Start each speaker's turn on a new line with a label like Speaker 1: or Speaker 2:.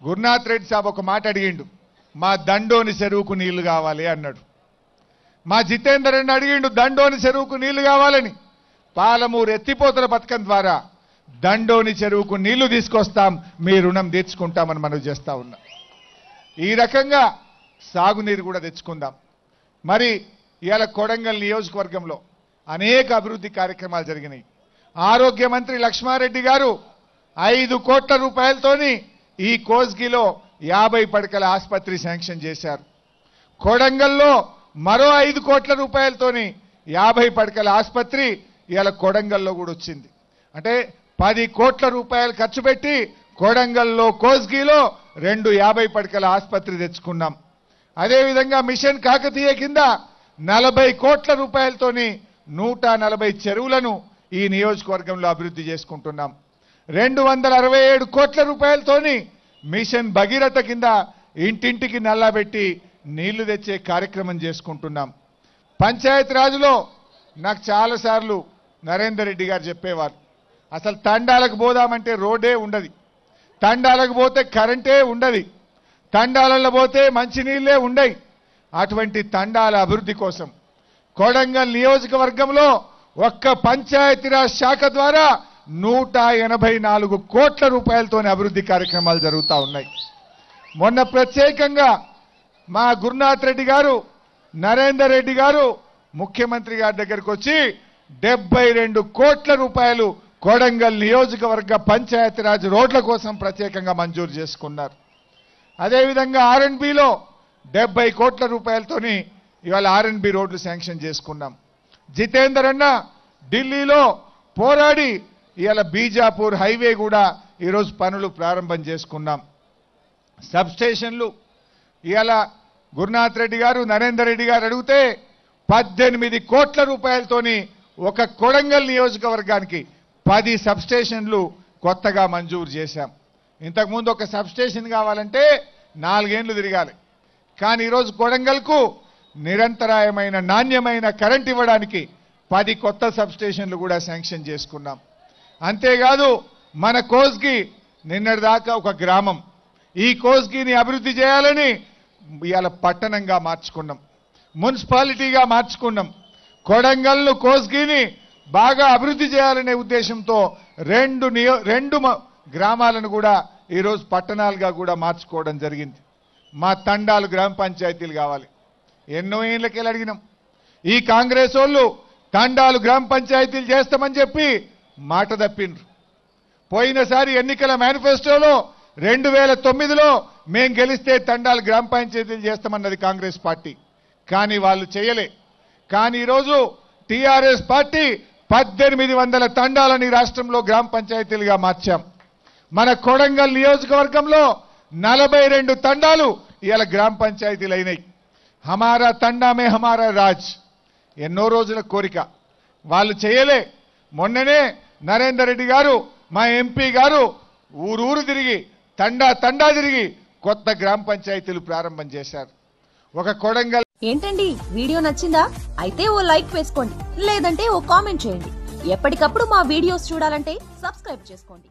Speaker 1: గురునాథ్ రెడ్డి సాబ్ ఒక మాట అడిగిండు, మా దండోని చెరువుకు నీళ్లు కావాలి అన్నాడు. మా జితేందర్ రెడ్డి అడిగిండు, దండోని చెరువుకు నీళ్లు కావాలని. పాలమూరు ఎత్తిపోతల పథకం ద్వారా దండోని చెరువుకు నీళ్లు తీసుకొస్తాం, మీ రుణం తీర్చుకుంటామని మనం చేస్తా ఉన్నాం. ఈ రకంగా సాగునీరు కూడా తెచ్చుకుందాం. మరి ఇవాళ కొడంగల్ నియోజకవర్గంలో అనేక అభివృద్ధి కార్యక్రమాలు జరిగినాయి. ఆరోగ్య మంత్రి లక్ష్మారెడ్డి గారు 5 కోట్ల రూపాయలతోని ఈ కోస్గిలో 50 పడకల ఆసుపత్రి శాంక్షన్ చేశారు. కొడంగల్లో మరో 5 కోట్ల రూపాయలతోని 50 పడకల ఆసుపత్రి ఇవాళ కొడంగల్లో కూడా వచ్చింది. అంటే 10 కోట్ల రూపాయలు ఖర్చు పెట్టి కొడంగల్లో కోస్గిలో 2 50 పడకల ఆసుపత్రి తెచ్చుకున్నాం. అదేవిధంగా మిషన్ కాకతీయ కింద 40 కోట్ల రూపాయలతోని 140 చెరువులను ఈ నియోజకవర్గంలో అభివృద్ధి చేసుకుంటున్నాం. 267 కోట్ల రూపాయలతోని మిషన్ భగీరథ కింద ఇంటింటికి నల్లబెట్టి నీళ్లు తెచ్చే కార్యక్రమం చేసుకుంటున్నాం. పంచాయతీ రాజులో నాకు చాలాసార్లు నరేందర్ రెడ్డి గారు చెప్పేవారు, అసలు తండాలకు పోదామంటే రోడ్డే ఉండదు, తండాలకు పోతే కరెంటే ఉండదు, తండాలలో పోతే మంచినీళ్ళే ఉండయి. అటువంటి తండాల అభివృద్ధి కోసం కొడంగల్ నియోజకవర్గంలో ఒక్క పంచాయతీరాజ్ శాఖ ద్వారా 184 కోట్ల రూపాయలతోనే అభివృద్ధి కార్యక్రమాలు జరుగుతూ ఉన్నాయి. మొన్న ప్రత్యేకంగా మా గురునాథ్ రెడ్డి గారు, నరేందర్ రెడ్డి గారు ముఖ్యమంత్రి గారి దగ్గరికి వచ్చి 72 కోట్ల రూపాయలు కొడంగల్ నియోజకవర్గ పంచాయతీరాజ్ రోడ్ల కోసం ప్రత్యేకంగా మంజూరు చేసుకున్నారు. అదేవిధంగా ఆర్ఎండ్బిలో 70 కోట్ల రూపాయలతోని ఇవాళ ఆర్ఎండ్బి రోడ్లు శాంక్షన్ చేసుకున్నాం. జితేందర్ అన్న ఢిల్లీలో పోరాడి ఇవాళ బీజాపూర్ హైవే కూడా ఈరోజు పనులు ప్రారంభం చేసుకున్నాం. సబ్ స్టేషన్లు ఇవాళ గురునాథ్ రెడ్డి గారు, నరేందర్ రెడ్డి గారు అడిగితే 18 కోట్ల రూపాయలతోని ఒక కొడంగల్ నియోజకవర్గానికి 10 సబ్ స్టేషన్లు కొత్తగా మంజూరు చేశాం. ఇంతకుముందు ఒక సబ్ స్టేషన్ కావాలంటే 4 ఏళ్లు తిరగాలి. కానీ ఈరోజు కొడంగల్కు నిరంతరాయమైన నాణ్యమైన కరెంట్ ఇవ్వడానికి 10 కొత్త సబ్ స్టేషన్లు కూడా శాంక్షన్ చేసుకున్నాం. అంతేకాదు మన కోస్గి నిన్నటిదాకా ఒక గ్రామం, ఈ కోస్గిని అభివృద్ధి చేయాలని ఇవాళ పట్టణంగా మార్చుకున్నాం, మున్సిపాలిటీగా మార్చుకున్నాం. కొడంగల్ను కోస్గిని బాగా అభివృద్ధి చేయాలనే ఉద్దేశంతో రెండు గ్రామాలను కూడా ఈరోజు పట్టణాలుగా కూడా మార్చుకోవడం జరిగింది. మా తండాలు గ్రామ పంచాయతీలు కావాలి, ఎన్నో ఏళ్ళకెళ్ళి అడిగినాం. ఈ కాంగ్రెస్ వాళ్ళు తండాలు గ్రామ పంచాయతీలు చేస్తామని చెప్పి మాట తప్పిండ్రు. పోయినసారి ఎన్నికల మేనిఫెస్టోలో 2009లో మేం గెలిస్తే తండాలు గ్రామ పంచాయతీలు చేస్తామన్నది కాంగ్రెస్ పార్టీ, కానీ వాళ్ళు చేయలే. కానీ ఈరోజు టీఆర్ఎస్ పార్టీ 1800 తండాలని రాష్ట్రంలో గ్రామ పంచాయతీలుగా మార్చాం. మన కొడంగల్ నియోజకవర్గంలో 42 తండాలు ఇవాళ గ్రామ పంచాయతీలు అయినాయి. హమారా తండా మే హమారా రాజ్, ఎన్నో రోజుల కోరిక, వాళ్ళు చేయలే. మొన్ననే నరేందర్ రెడ్డి గారు, మా ఎంపీ గారు ఊరూరు తిరిగి తండా తిరిగి కొత్త గ్రామ పంచాయతీలు ప్రారంభం చేశారు. ఒక కొడంగల్.
Speaker 2: ఏంటండి వీడియో నచ్చిందా? అయితే ఓ లైక్ వేసుకోండి, లేదంటే ఓ కామెంట్ చేయండి. ఎప్పటికప్పుడు మా వీడియోస్ చూడాలంటే సబ్స్క్రైబ్ చేసుకోండి.